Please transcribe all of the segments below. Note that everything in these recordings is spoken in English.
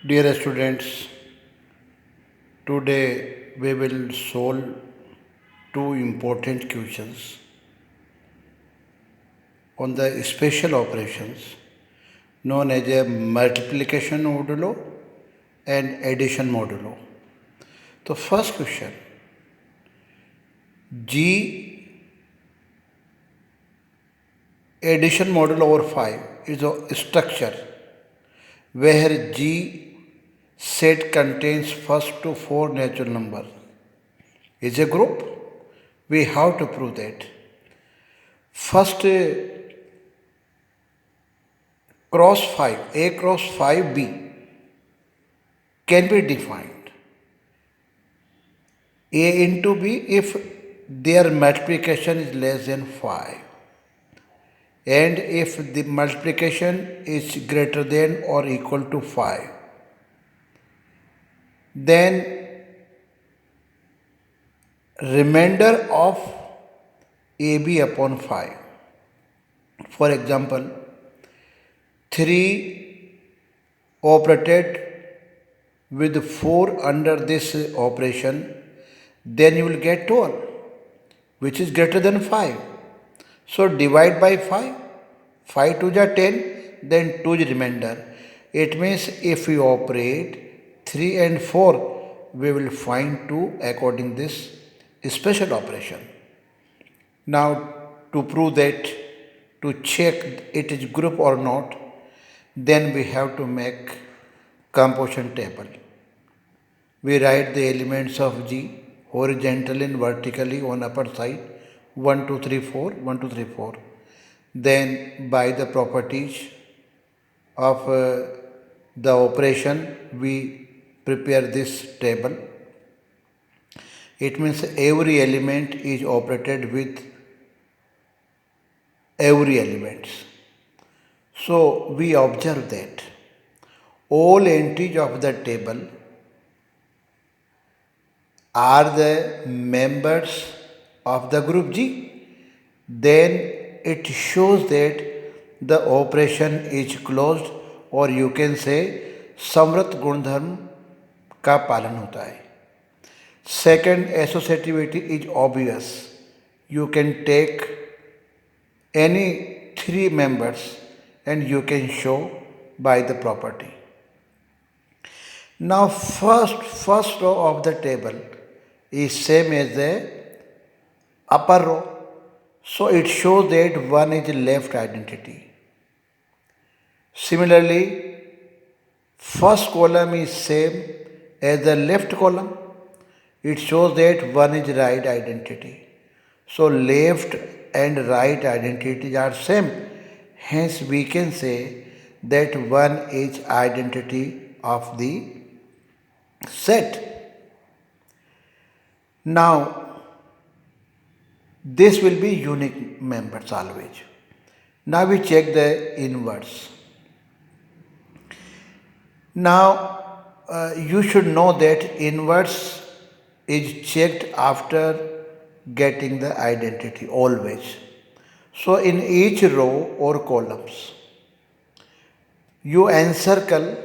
Dear students, today we will solve two important questions on the special operations known as a multiplication modulo and addition modulo. The first question, G addition modulo over 5 is a structure where G set contains first to four natural numbers. Is a group? We have to prove that. First, cross 5, A cross 5B can be defined. A into B if their multiplication is less than 5 and if the multiplication is greater than or equal to 5, then remainder of AB upon 5. For example, 3 operated with 4 under this operation, then you will get 12, which is greater than 5. So divide by 5, 5 to the 10, then 2 is remainder. It means if we operate 3 and 4, we will find 2 according this special operation. Now to prove that, to check it is group or not, then we have to make composition table. We write the elements of G horizontally and vertically on upper side 1 2 3 4 1 2 3 4. Then by the properties of the operation we prepare this table. It means every element is operated with every elements. So we observe that all entries of the table are the members of the group G. Then it shows that the operation is closed, or you can say Samrut गुणधर्म का पालन होता है. Second, associativity is obvious. You can take any three members and you can show by the property. Now first row of the table is same as the upper row. So it shows that one is left identity. Similarly, first column is same as the left column. It shows that one is right identity. So left and right identities are same. Hence we can say that one is identity of the set. Now this will be unique members always. Now we check the inverse. Now you should know that inverse is checked after getting the identity always. So in each row or columns, you encircle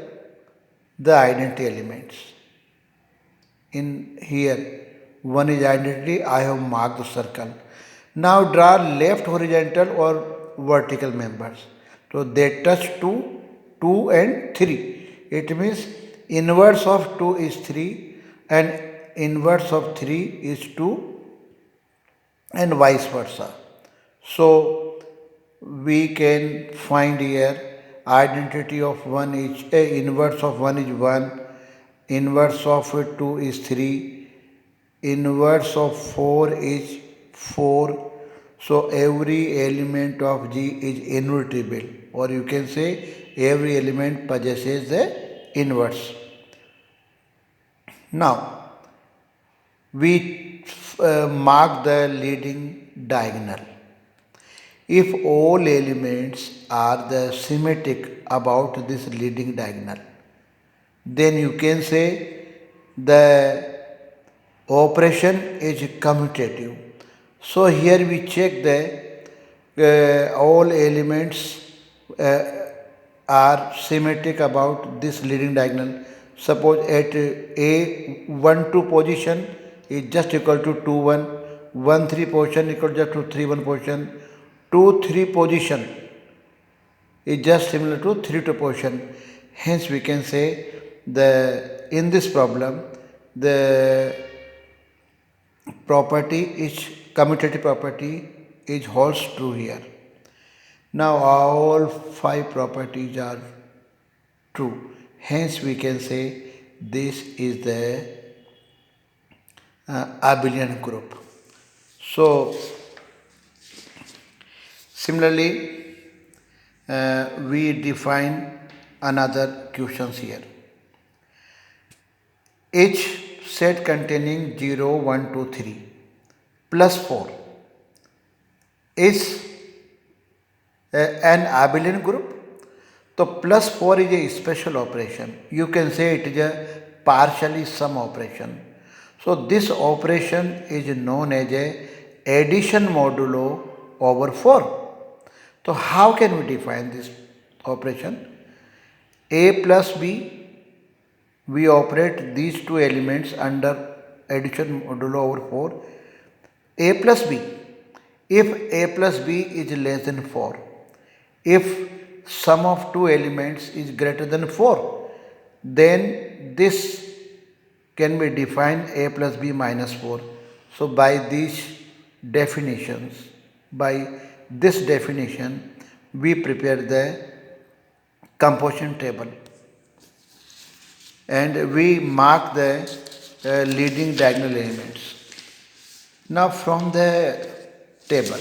the identity elements. In here, one is identity, I have marked the circle. Now draw left horizontal or vertical members. So they touch 2, 2 and 3. It means inverse of 2 is 3 and inverse of 3 is 2 and vice versa. So we can find here identity of 1 is inverse of 1 is 1, inverse of 2 is 3, inverse of 4 is 4. So every element of G is invertible, or you can say every element possesses the inverse. Now we mark the leading diagonal. If all elements are the symmetric about this leading diagonal, then you can say the operation is commutative. So here we check the all elements are symmetric about this leading diagonal. Suppose at a 1 2 position is just equal to 2 1, 1 3 position equal just to 3 1 position, 2 3 position is just similar to 3 2 position. Hence we can say the in this problem the property is commutative property is holds true here. Now all five properties are true. Hence we can say this is the abelian group. So similarly we define another questions here. Each set containing 0, 1, 2, 3 plus 4 is an abelian group. So plus 4 is a special operation. You can say it is a partially sum operation. So this operation is known as a addition modulo over 4. So how can we define this operation? A plus B, we operate these two elements under addition modulo over 4. A plus B, if A plus B is less than 4, if sum of two elements is greater than 4, then this can be defined A plus B minus 4. So by these definitions, by this definition, we prepare the composition table and we mark the leading diagonal elements. Now from the table,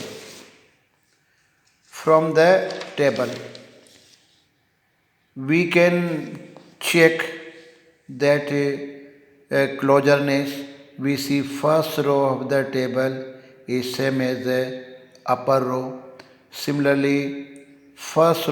we can check that closerness. We see first row of the table is same as the upper row. Similarly, first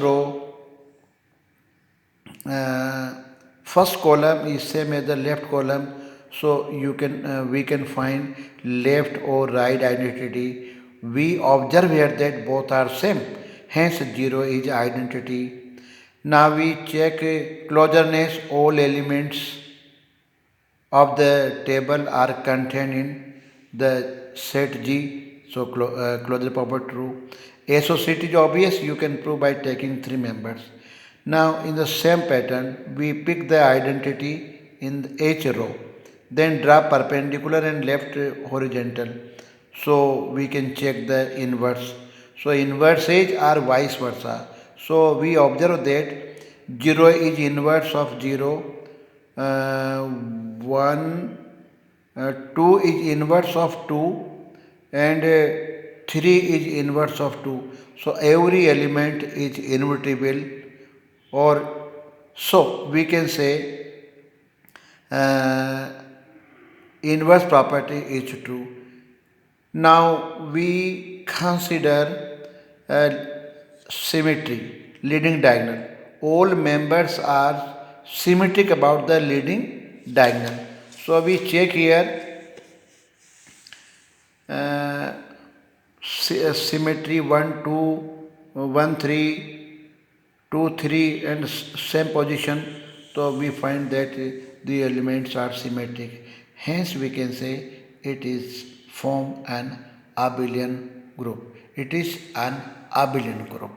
column is same as the left column. So we can find left or right identity. We observe here that both are same. Hence 0 is identity. Now we check closerness. All elements of the table are contained in the set G. So closure property true. Associativity is obvious. You can prove by taking 3 members. Now in the same pattern, we pick the identity in each row. Then draw perpendicular and left horizontal. So we can check the inverse. So inverses are vice versa. So we observe that 0 is inverse of 0, 2 is inverse of 2 and 3 is inverse of 2. So every element is invertible, or so we can say inverse property is true. Now we consider symmetry, leading diagonal. All members are symmetric about the leading diagonal. So we check here symmetry 1, 2, 1, 3, 2, 3 and same position. So we find that the elements are symmetric. Hence we can say it is form an abelian group. It is an abelian group.